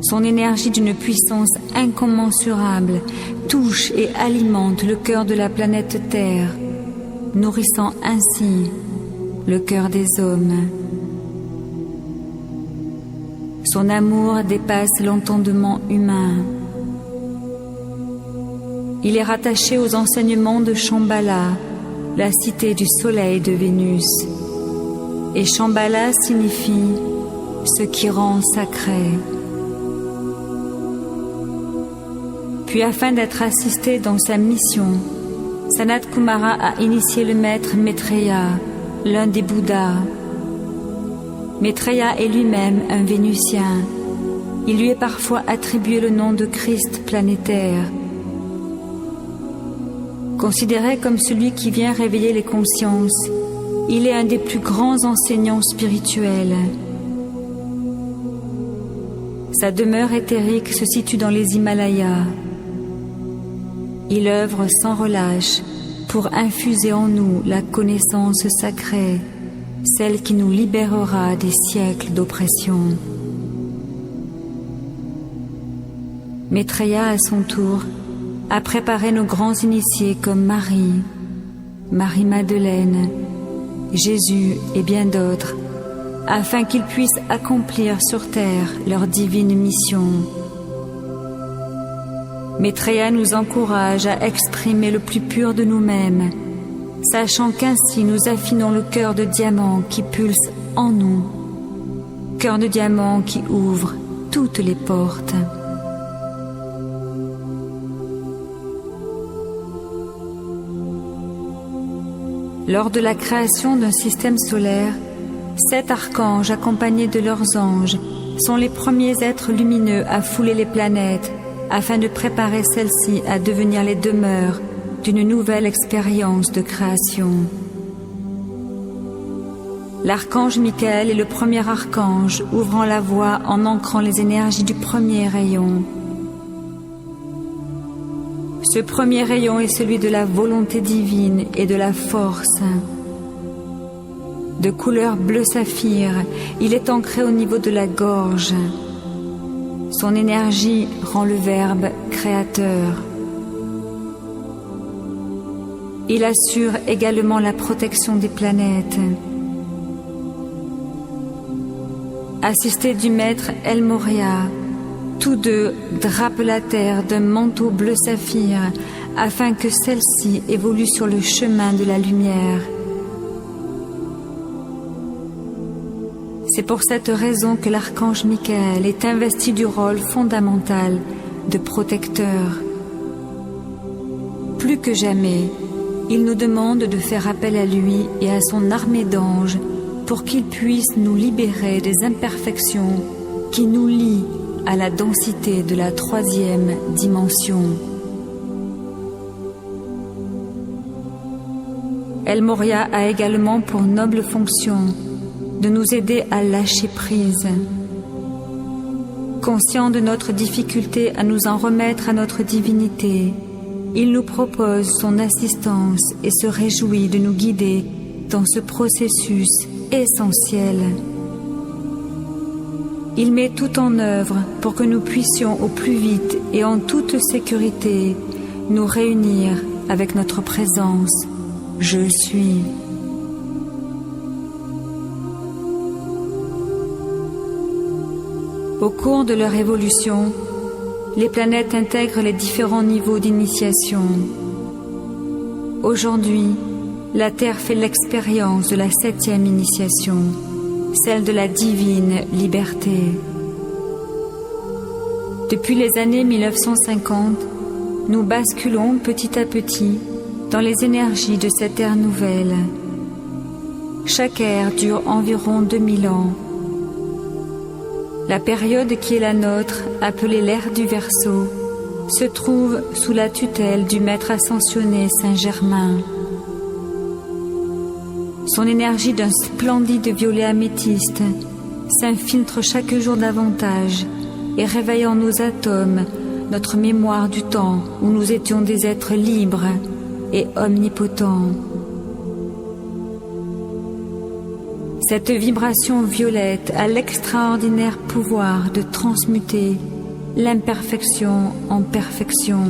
Son énergie d'une puissance incommensurable touche et alimente le cœur de la planète Terre, nourrissant ainsi le cœur des hommes. Son amour dépasse l'entendement humain. Il est rattaché aux enseignements de Shambhala, la cité du soleil de Vénus. Et Shambhala signifie ce qui rend sacré. Puis afin d'être assisté dans sa mission, Sanat Kumara a initié le maître Maitreya, l'un des Bouddhas. Maitreya est lui-même un Vénusien. Il lui est parfois attribué le nom de Christ planétaire. Considéré comme celui qui vient réveiller les consciences, il est un des plus grands enseignants spirituels. Sa demeure éthérique se situe dans les Himalayas. Il œuvre sans relâche pour infuser en nous la connaissance sacrée, celle qui nous libérera des siècles d'oppression. Maitreya, à son tour, a préparé nos grands initiés comme Marie, Marie-Madeleine, Jésus et bien d'autres, afin qu'ils puissent accomplir sur terre leur divine mission. Maitreya nous encourage à exprimer le plus pur de nous-mêmes, sachant qu'ainsi nous affinons le cœur de diamant qui pulse en nous, cœur de diamant qui ouvre toutes les portes. Lors de la création d'un système solaire, 7 archanges accompagnés de leurs anges sont les premiers êtres lumineux à fouler les planètes afin de préparer celles-ci à devenir les demeures d'une nouvelle expérience de création. L'archange Michael est le premier archange ouvrant la voie en ancrant les énergies du premier rayon. Ce premier rayon est celui de la volonté divine et de la force. De couleur bleu saphir, il est ancré au niveau de la gorge. Son énergie rend le verbe créateur. Il assure également la protection des planètes. Assisté du maître El Morya, tous deux drapent la terre d'un manteau bleu saphir afin que celle-ci évolue sur le chemin de la lumière. C'est pour cette raison que l'archange Michael est investi du rôle fondamental de protecteur. Plus que jamais, il nous demande de faire appel à lui et à son armée d'anges pour qu'il puisse nous libérer des imperfections qui nous lient à la densité de la 3e dimension. El Morya a également pour noble fonction de nous aider à lâcher prise. Conscient de notre difficulté à nous en remettre à notre divinité, il nous propose son assistance et se réjouit de nous guider dans ce processus essentiel. Il met tout en œuvre pour que nous puissions au plus vite et en toute sécurité nous réunir avec notre présence. Je suis. Au cours de leur évolution, les planètes intègrent les différents niveaux d'initiation. Aujourd'hui, la Terre fait l'expérience de la 7e initiation, celle de la divine liberté. Depuis les années 1950, nous basculons petit à petit dans les énergies de cette ère nouvelle. Chaque ère dure environ 2000 ans. La période qui est la nôtre, appelée l'ère du Verseau, se trouve sous la tutelle du maître ascensionné Saint-Germain. Son énergie d'un splendide violet améthyste s'infiltre chaque jour davantage et réveille en nos atomes notre mémoire du temps où nous étions des êtres libres et omnipotents. Cette vibration violette a l'extraordinaire pouvoir de transmuter l'imperfection en perfection.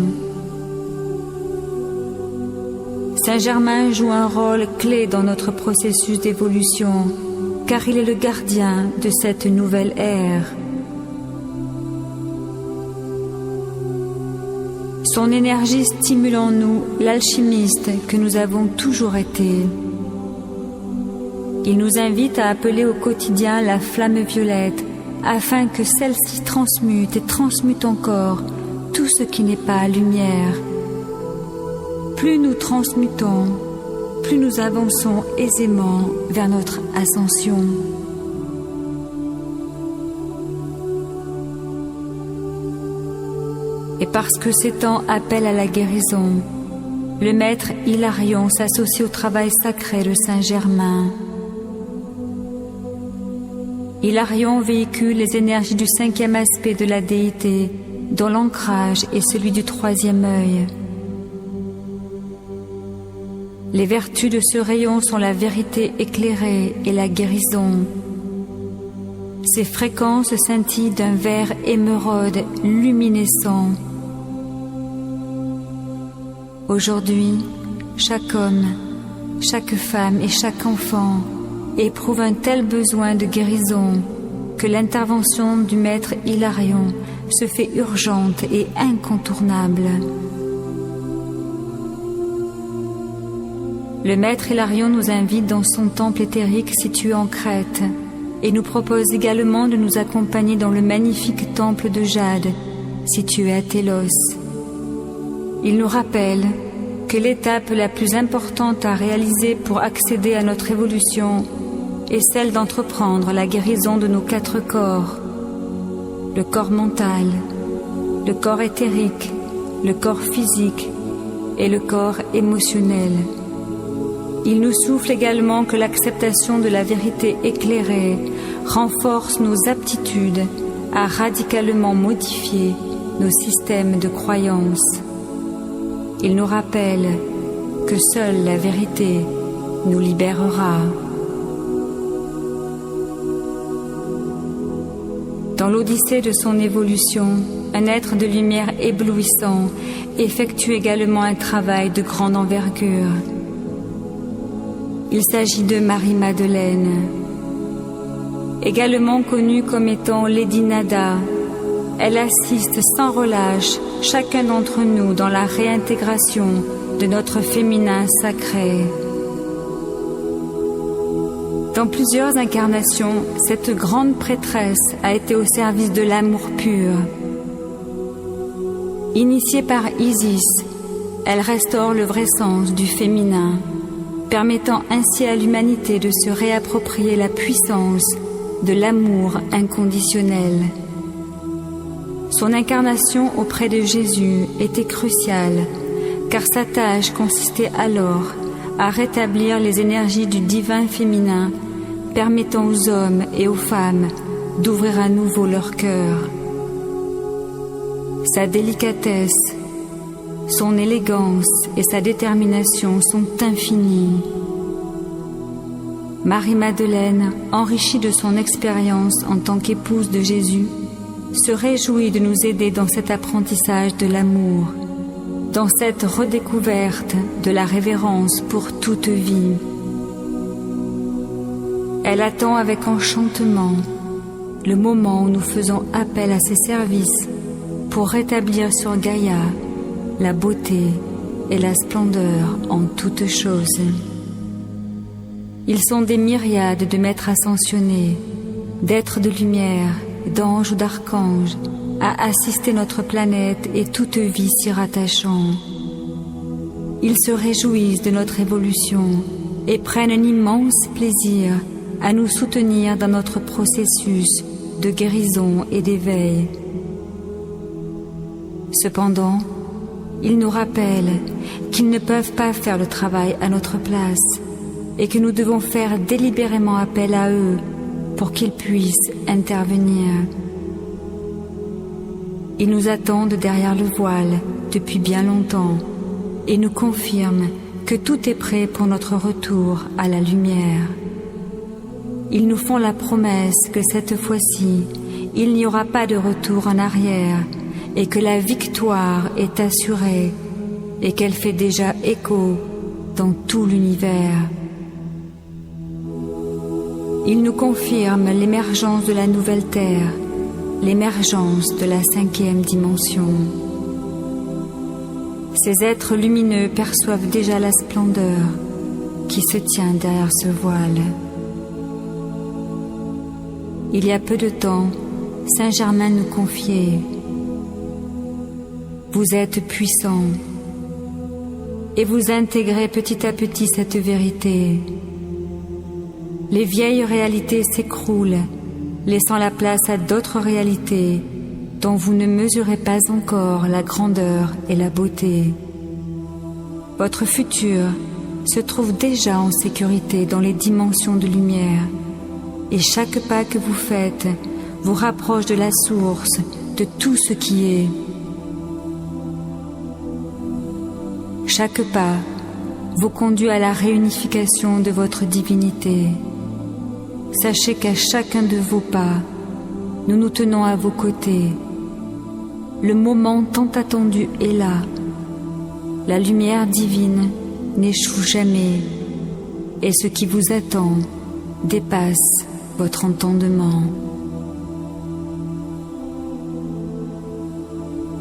Saint-Germain joue un rôle clé dans notre processus d'évolution, car il est le gardien de cette nouvelle ère. Son énergie stimule en nous l'alchimiste que nous avons toujours été. Il nous invite à appeler au quotidien la flamme violette afin que celle-ci transmute et transmute encore tout ce qui n'est pas lumière. Plus nous transmutons, plus nous avançons aisément vers notre ascension. Et parce que ces temps appellent à la guérison, le maître Hilarion s'associe au travail sacré de Saint-Germain. Hilarion véhicule les énergies du 5e aspect de la déité, dont l'ancrage est celui du 3e œil. Les vertus de ce rayon sont la vérité éclairée et la guérison. Ses fréquences scintillent d'un vert émeraude luminescent. Aujourd'hui, chaque homme, chaque femme et chaque enfant éprouve un tel besoin de guérison que l'intervention du maître Hilarion se fait urgente et incontournable. Le maître Hilarion nous invite dans son temple éthérique situé en Crète et nous propose également de nous accompagner dans le magnifique temple de Jade situé à Télos. Il nous rappelle que l'étape la plus importante à réaliser pour accéder à notre évolution est celle d'entreprendre la guérison de nos 4 corps. Le corps mental, le corps éthérique, le corps physique et le corps émotionnel. Il nous souffle également que l'acceptation de la vérité éclairée renforce nos aptitudes à radicalement modifier nos systèmes de croyances. Il nous rappelle que seule la vérité nous libérera. Dans l'odyssée de son évolution, un être de lumière éblouissant, effectue également un travail de grande envergure. Il s'agit de Marie-Madeleine. Également connue comme étant Lady Nada, elle assiste sans relâche chacun d'entre nous dans la réintégration de notre féminin sacré. Dans plusieurs incarnations, cette grande prêtresse a été au service de l'amour pur. Initiée par Isis, elle restaure le vrai sens du féminin, permettant ainsi à l'humanité de se réapproprier la puissance de l'amour inconditionnel. Son incarnation auprès de Jésus était cruciale, car sa tâche consistait alors à rétablir les énergies du divin féminin, permettant aux hommes et aux femmes d'ouvrir à nouveau leur cœur. Sa délicatesse, son élégance et sa détermination sont infinies. Marie-Madeleine, enrichie de son expérience en tant qu'épouse de Jésus, se réjouit de nous aider dans cet apprentissage de l'amour, dans cette redécouverte de la révérence pour toute vie. Elle attend avec enchantement le moment où nous faisons appel à ses services pour rétablir sur Gaïa la beauté et la splendeur en toutes choses. Ils sont des myriades de maîtres ascensionnés, d'êtres de lumière, d'anges ou d'archanges, à assister notre planète et toute vie s'y rattachant. Ils se réjouissent de notre évolution et prennent un immense plaisir à nous soutenir dans notre processus de guérison et d'éveil. Cependant, ils nous rappellent qu'ils ne peuvent pas faire le travail à notre place et que nous devons faire délibérément appel à eux pour qu'ils puissent intervenir. Ils nous attendent derrière le voile depuis bien longtemps et nous confirment que tout est prêt pour notre retour à la lumière. Ils nous font la promesse que cette fois-ci, il n'y aura pas de retour en arrière et que la victoire est assurée et qu'elle fait déjà écho dans tout l'univers. Ils nous confirment l'émergence de la nouvelle Terre, l'émergence de la 5e dimension. Ces êtres lumineux perçoivent déjà la splendeur qui se tient derrière ce voile. Il y a peu de temps, Saint Germain nous confiait: vous êtes puissants et vous intégrez petit à petit cette vérité. Les vieilles réalités s'écroulent, laissant la place à d'autres réalités dont vous ne mesurez pas encore la grandeur et la beauté. Votre futur se trouve déjà en sécurité dans les dimensions de lumière, et chaque pas que vous faites vous rapproche de la source de tout ce qui est. Chaque pas vous conduit à la réunification de votre divinité. Sachez qu'à chacun de vos pas, nous nous tenons à vos côtés. Le moment tant attendu est là. La lumière divine n'échoue jamais, et ce qui vous attend dépasse votre entendement.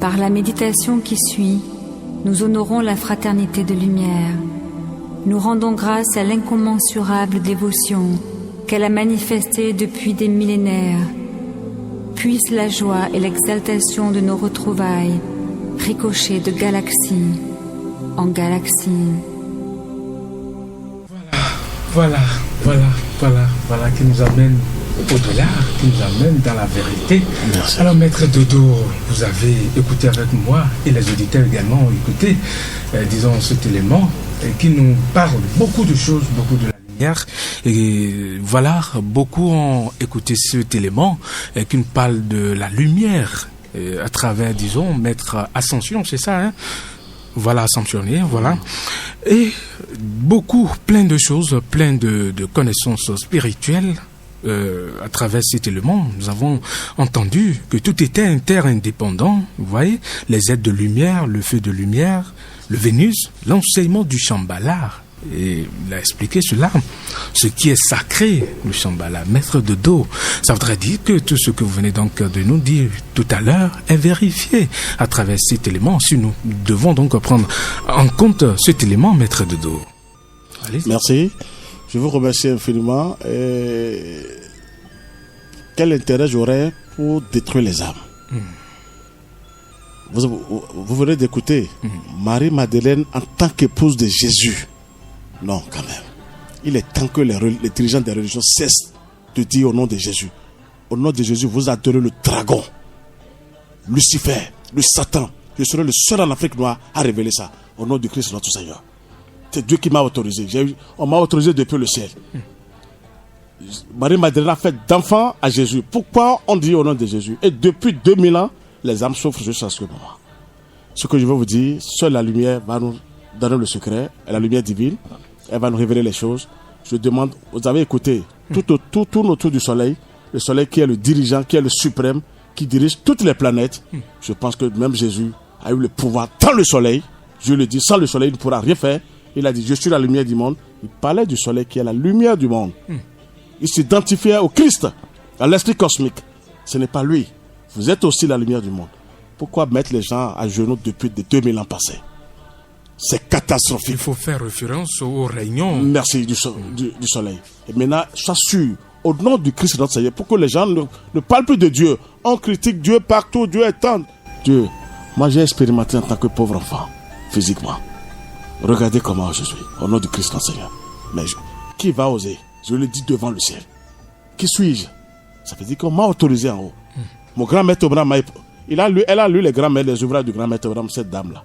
Par la méditation qui suit, nous honorons la fraternité de lumière. Nous rendons grâce à l'incommensurable dévotion qu'elle a manifestée depuis des millénaires. Puisse la joie et l'exaltation de nos retrouvailles ricocher de galaxie en galaxie. Voilà, qui nous amène au-delà, qui nous amène dans la vérité. Merci. Alors, Maître Dodo, vous avez écouté avec moi, et les auditeurs également ont écouté, disons, cet élément qui nous parle beaucoup de choses, beaucoup de la lumière. Et voilà, beaucoup ont écouté cet élément qui nous parle de la lumière à travers, disons, Maître Ascension, c'est ça, hein? Voilà, ascensionné, voilà. Et beaucoup, plein de choses, plein de connaissances spirituelles à travers cet élément, nous avons entendu que tout était interindépendant. Vous voyez, les êtres de lumière, le feu de lumière, le Vénus, l'enseignement du Shambhala. Et il a expliqué cela. Ce qui est sacré, le Shambhala, maître de dos. Ça voudrait dire que tout ce que vous venez donc de nous dire tout à l'heure est vérifié à travers cet élément. Si nous devons donc prendre en compte cet élément, maître de dos. Allez-y. Merci. Je vous remercie infiniment. Quel intérêt j'aurais pour détruire les âmes? Vous venez d'écouter Marie-Madeleine en tant qu'épouse de Jésus. Non, quand même. Il est temps que les dirigeants des religions cessent de dire au nom de Jésus. Au nom de Jésus, vous adorez le dragon, Lucifer, le Satan. Je serai le seul en Afrique noire à révéler ça. Au nom du Christ notre Seigneur. C'est Dieu qui m'a autorisé. On m'a autorisé depuis le ciel. Marie-Madeleine a fait d'enfant à Jésus. Pourquoi on dit au nom de Jésus? Et depuis 2000 ans, les âmes souffrent jusqu'à ce moment. Ce que je veux vous dire, seule la lumière va nous donner le secret, la lumière divine. Elle va nous révéler les choses. Je demande, vous avez écouté, tout tourne autour du soleil. Le soleil qui est le dirigeant, qui est le suprême, qui dirige toutes les planètes. Je pense que même Jésus a eu le pouvoir dans le soleil. Je le dis, sans le soleil, il ne pourra rien faire. Il a dit, je suis la lumière du monde. Il parlait du soleil qui est la lumière du monde. Il s'identifiait au Christ, à l'esprit cosmique. Ce n'est pas lui. Vous êtes aussi la lumière du monde. Pourquoi mettre les gens à genoux depuis des 2000 ans passés? C'est catastrophique. Il faut faire référence au réunion. Merci du soleil. Et maintenant, sois sûr, au nom du Christ notre Seigneur, pour que les gens ne parlent plus de Dieu. On critique Dieu partout, Dieu est tant. Dieu, moi j'ai expérimenté en tant que pauvre enfant, physiquement. Regardez comment je suis, au nom du Christ notre Seigneur. Mais qui va oser? Je le dis devant le ciel. Qui suis-je? Ça veut dire qu'on m'a autorisé en haut. Mon grand maître Abraham, elle a lu les grands maîtres, les ouvrages du grand maître Abraham, cette dame-là.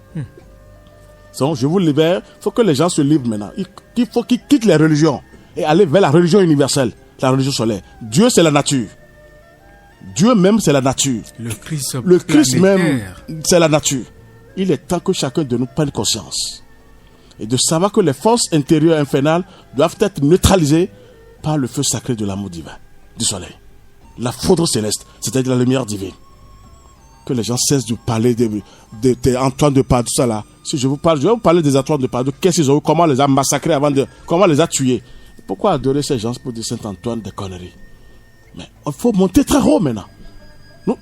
Donc, je vous libère. Il faut que les gens se livrent maintenant. Il faut qu'ils quittent les religions et aller vers la religion universelle, la religion solaire. Dieu, c'est la nature. Dieu même, c'est la nature. Le Christ même, c'est la nature. Il est temps que chacun de nous prenne conscience et de savoir que les forces intérieures infernales doivent être neutralisées par le feu sacré de l'amour divin, du soleil. La foudre céleste, c'est-à-dire la lumière divine. Que les gens cessent de parler d'Antoine de Padoue, tout ça là. Si je vous parle, je vais vous parler des Antoine de Padoue. Qu'est-ce qu'ils ont eu, comment on les a massacrés comment on les a tués. Pourquoi adorer ces gens pour dire Saint-Antoine des conneries? Mais il faut monter très haut maintenant.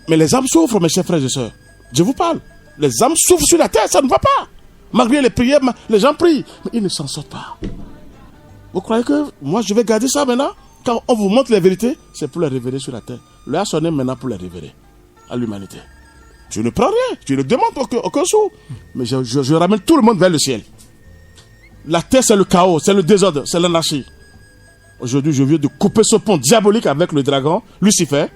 Mais les âmes souffrent, mes chers frères et sœurs. Je vous parle. Les âmes souffrent sur la terre, ça ne va pas. Malgré les prières, les gens prient, mais ils ne s'en sortent pas. Vous croyez que moi je vais garder ça maintenant? Quand on vous montre les vérités, c'est pour les révéler sur la terre. L'heure a sonné maintenant pour les révéler à l'humanité. Je ne prends rien, je ne demande aucun sou. Mais je ramène tout le monde vers le ciel. La terre, c'est le chaos, c'est le désordre, c'est l'anarchie. Aujourd'hui, je viens de couper ce pont diabolique avec le dragon, Lucifer,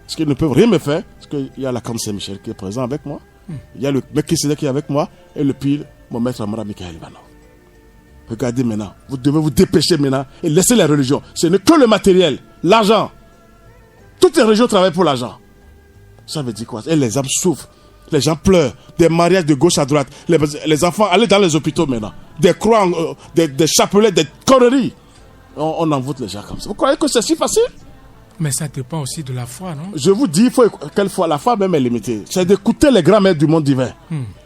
parce qu'ils ne peuvent rien me faire, parce qu'il y a la Camp Saint-Michel qui est présent avec moi, il y a le Melchisedec qui est avec moi, et le pire, mon maître Amara Michael Ivanov. Regardez maintenant, vous devez vous dépêcher maintenant et laisser les religions. Ce n'est que le matériel, l'argent. Toutes les religions travaillent pour l'argent. Ça veut dire quoi? Et les âmes souffrent. Les gens pleurent. Des mariages de gauche à droite. Les enfants, allez dans les hôpitaux maintenant. Des croix, des chapelets, des conneries. On envoûte les gens comme ça. Vous croyez que c'est si facile? Mais ça dépend aussi de la foi, non? Je vous dis, quelle foi? La foi même est limitée. C'est d'écouter les grands maîtres du monde divin.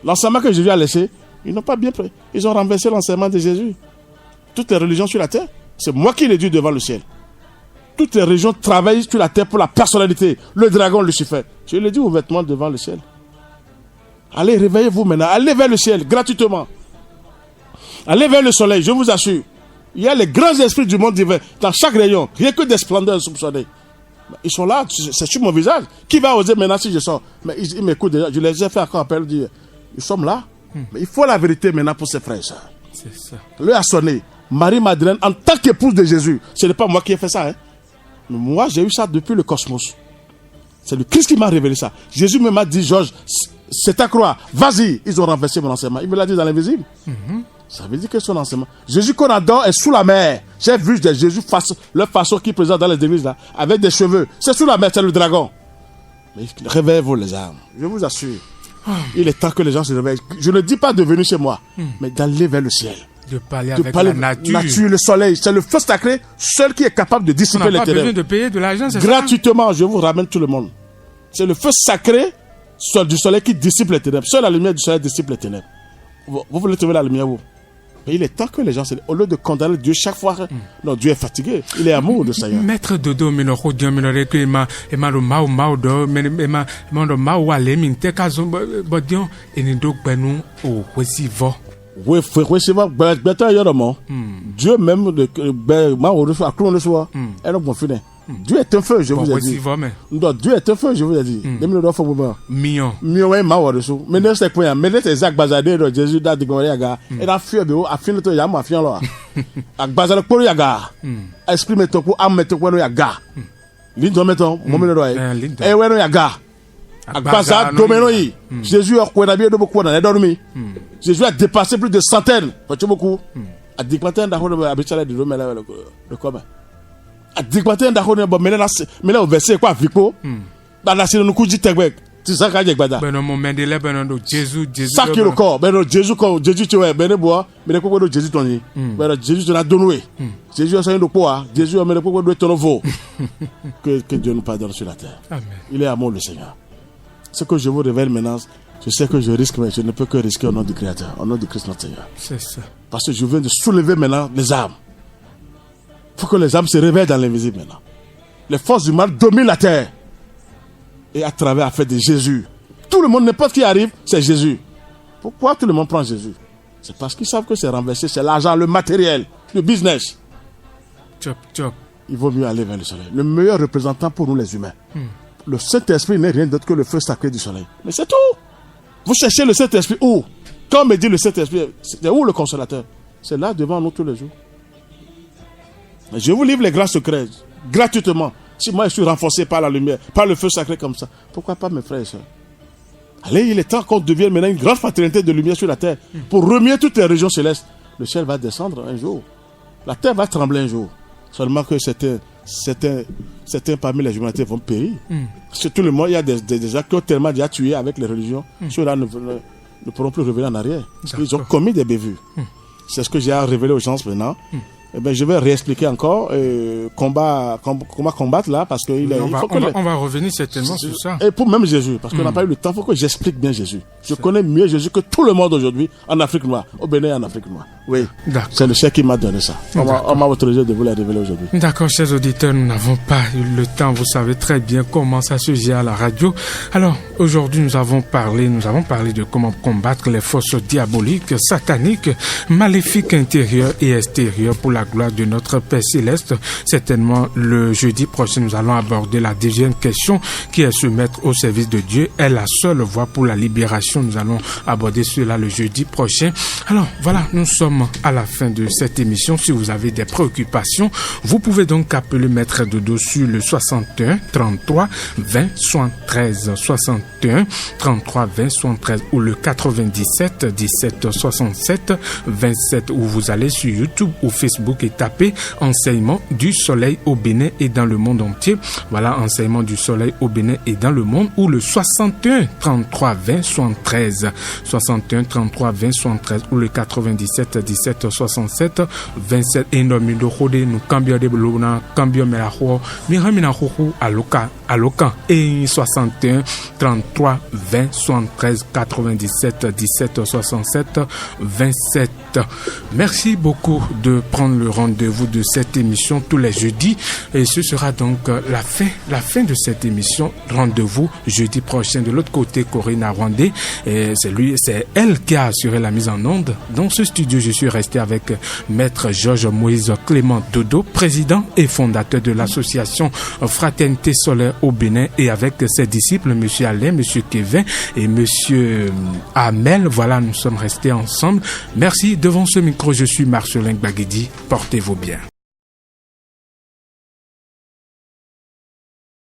L'enseignement que Jésus a laissé, ils n'ont pas bien pris. Ils ont renversé l'enseignement de Jésus. Toutes les religions sur la terre, c'est moi qui l'ai dit devant le ciel. Toutes les religions travaillent sur la terre pour la personnalité. Le dragon Lucifer. Je l'ai dit ouvertement devant le ciel. Allez, réveillez-vous maintenant. Allez vers le ciel, gratuitement. Allez vers le soleil, je vous assure. Il y a les grands esprits du monde divin dans chaque rayon. Rien que des splendeurs soupçonnées. Ils sont là, c'est sur mon visage. Qui va oser maintenant si je sors? Mais ils m'écoutent déjà. Je les ai fait encore appel, dire, nous sommes là. Mais il faut la vérité maintenant pour ses frères et sœurs. C'est ça. L'heure a sonné. Marie-Madeleine, en tant qu'épouse de Jésus, ce n'est pas moi qui ai fait ça. Hein. Mais moi, j'ai eu ça depuis le cosmos. C'est le Christ qui m'a révélé ça. Jésus me m'a dit, Georges, c'est ta croix. Vas-y. Ils ont renversé mon enseignement. Il me l'a dit dans l'invisible. Ça veut dire que son enseignement. Jésus qu'on adore est sous la mer. J'ai vu des Jésus leur façon qui présente dans les églises là, avec des cheveux. C'est sous la mer, c'est le dragon. Mais réveillez-vous les âmes. Je vous assure. Il est temps que les gens se réveillent. Je ne dis pas de venir chez moi, mais d'aller vers le ciel. De parler avec la nature. Le soleil, c'est le feu sacré, seul qui est capable de dissiper les ténèbres. On n'a pas besoin de payer de l'argent, c'est gratuitement, ça? Je vous ramène tout le monde. C'est le feu sacré du soleil qui dissipe les ténèbres. Seule la lumière du soleil dissipe les ténèbres. Vous voulez trouver la lumière où? Mais il est temps que les gens, au lieu de condamner Dieu chaque fois, non, Dieu est fatigué. Il est amour de Seigneur. Maître Dodo, mais oui, Dieu même, Dieu est un feu, je vous ai dit. Dieu est un feu, je vous ai dit. Mignon. Mais ne sais pas, mais c'est Zach Bazadé, Jésus d'Adi Goriaga, et la feu, a fini de Yama Fianloa. Ak Bazar Yaga, exprime ton coup, am mettre quoi Yaga. Lindo mettons, moment de et ouais, Yaga. Ak Bazar Doménoï. Jésus a quoi d'habiller de beaucoup dans les dormis. Jésus a dépassé plus de centaines, pas beaucoup. A déclenché d'abord habituel de Romela le commun. A déclenché d'abord mais là au verset quoi Vico. Dans la scène nous coup dit Tegbek. Tu sais quand Jegbada. Ben non Mendele ben non Jésus. Ça qui le corps, ben non Jésus tu vois ben bois, mais quoi de Jésus toni. Ben Jésus te l'a donné. Jésus a de quoi? Jésus a mis le quoi de ton nouveau. Que Dieu nous pardonne sur la terre. Amen. Il est amour le Seigneur. Ce que je vous révèle maintenant, je sais que je risque, mais je ne peux que risquer au nom du Créateur, au nom de Christ notre Seigneur. C'est ça. Parce que je viens de soulever maintenant les âmes. Il faut que les âmes se réveillent dans l'invisible maintenant. Les forces du mal dominent la terre. Et à travers la fête de Jésus. Tout le monde, n'importe qui arrive, c'est Jésus. Pourquoi tout le monde prend Jésus? C'est parce qu'ils savent que c'est renversé, c'est l'argent, le matériel, le business. Chop. Il vaut mieux aller vers le soleil. Le meilleur représentant pour nous les humains. Le Saint-Esprit n'est rien d'autre que le feu sacré du soleil. Mais c'est tout. Vous cherchez le Saint-Esprit où? Quand me dit le Saint-Esprit, c'est où le consolateur? C'est là devant nous tous les jours. Je vous livre les grands secrets, gratuitement. Si moi je suis renforcé par la lumière, par le feu sacré comme ça, pourquoi pas mes frères et sœurs? Allez, il est temps qu'on devienne maintenant une grande fraternité de lumière sur la terre pour remuer toutes les régions célestes. Le ciel va descendre un jour. La terre va trembler un jour. Seulement que certains parmi les humanités vont périr. Parce que tout le monde, il y a des actes qui ont tellement déjà tué avec les religions. Ceux-là ne pourront plus revenir en arrière. Parce qu'ils ont commis des bévues. C'est ce que j'ai à révéler aux gens maintenant. Eh ben, je vais réexpliquer encore comment combattre là parce que on va revenir certainement sur ça. Et pour même Jésus, parce qu'on n'a pas eu le temps, il faut que j'explique bien Jésus. Je connais mieux Jésus que tout le monde aujourd'hui en Afrique noire, au Bénin en Afrique noire. Oui, c'est le chef qui m'a donné ça. On m'a autorisé de vous la révéler aujourd'hui. D'accord, chers auditeurs, nous n'avons pas eu le temps. Vous savez très bien comment ça se gère à la radio. Alors, aujourd'hui, nous avons parlé de comment combattre les forces diaboliques, sataniques, maléfiques intérieures et extérieures pour la gloire de notre Père Céleste. Certainement, le jeudi prochain, nous allons aborder la deuxième question qui est se mettre au service de Dieu est la seule voie pour la libération. Nous allons aborder cela le jeudi prochain. Alors, voilà, nous sommes à la fin de cette émission. Si vous avez des préoccupations, vous pouvez donc appeler Maître Dodo sur le 61 33 20 73 61 33 20 73 ou le 97 17 67 27 ou vous allez sur YouTube ou Facebook et tapez enseignement du soleil au Bénin et dans le monde entier. Voilà, enseignement du soleil au Bénin et dans le monde ou le 61 33 20 73 61 33 20 73 ou le 97 17 67 27 et nous cambio de blona cambio melaho miramina hoho aloka et 61 33 20 73 97 17 67 27. Merci beaucoup de prendre le rendez-vous de cette émission tous les jeudis et ce sera donc la fin de cette émission. Rendez-vous jeudi prochain. De l'autre côté, Corinne Rwandé, c'est elle qui a assuré la mise en onde. Dans ce studio, je suis resté avec Maître Georges Moïse Clément Dodo, président et fondateur de l'association Fraternité Solaire au Bénin, et avec ses disciples, Monsieur Alain, Monsieur Kevin et Monsieur Amel. Voilà, nous sommes restés ensemble. Merci. Devant ce micro, je suis Marcelin Gbagidi. Portez-vous bien.